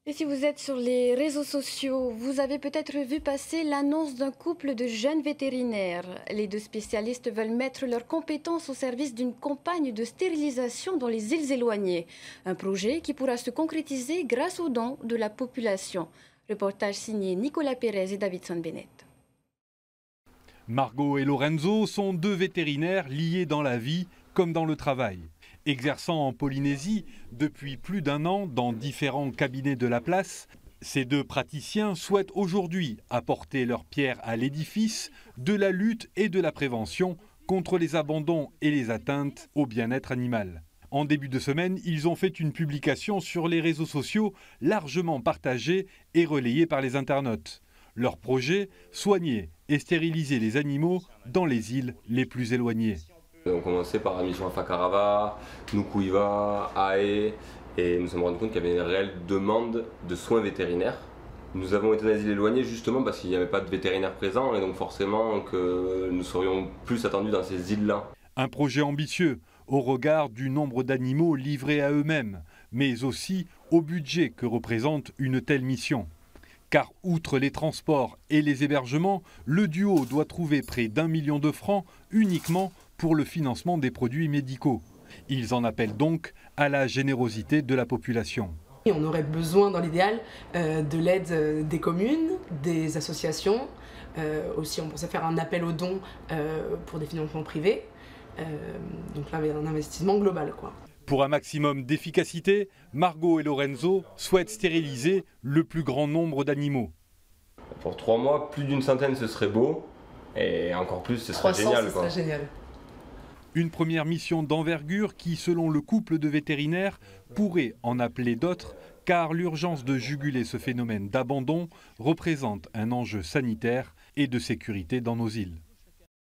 Et si vous êtes sur les réseaux sociaux, vous avez peut-être vu passer l'annonce d'un couple de jeunes vétérinaires. Les deux spécialistes veulent mettre leurs compétences au service d'une campagne de stérilisation dans les îles éloignées. Un projet qui pourra se concrétiser grâce aux dons de la population. Reportage signé Nicolas Pérez et Davidson Bennett. Margot et Lorenzo sont deux vétérinaires liés dans la vie comme dans le travail. Exerçant en Polynésie depuis plus d'un an dans différents cabinets de la place, ces deux praticiens souhaitent aujourd'hui apporter leur pierre à l'édifice de la lutte et de la prévention contre les abandons et les atteintes au bien-être animal. En début de semaine, ils ont fait une publication sur les réseaux sociaux largement partagée et relayée par les internautes. Leur projet, soigner et stériliser les animaux dans les îles les plus éloignées. On commençait par la mission à Fakarava, Nukuiva, Ae, et nous sommes rendus compte qu'il y avait une réelle demande de soins vétérinaires. Nous avons été dans les îles éloignées justement parce qu'il n'y avait pas de vétérinaires présents et donc forcément que nous serions plus attendus dans ces îles-là. Un projet ambitieux au regard du nombre d'animaux livrés à eux-mêmes, mais aussi au budget que représente une telle mission. Car outre les transports et les hébergements, le duo doit trouver près d'1 million de francs uniquement pour le financement des produits médicaux. Ils en appellent donc à la générosité de la population. On aurait besoin, dans l'idéal, de l'aide des communes, des associations. Aussi, on pensait faire un appel aux dons pour des financements privés. Donc là, un investissement global, quoi. Pour un maximum d'efficacité, Margot et Lorenzo souhaitent stériliser le plus grand nombre d'animaux. Pour 3 mois, plus d'une centaine, ce serait beau. Et encore plus, ce serait 300, génial. ce serait génial. Une première mission d'envergure qui, selon le couple de vétérinaires, pourrait en appeler d'autres, car l'urgence de juguler ce phénomène d'abandon représente un enjeu sanitaire et de sécurité dans nos îles.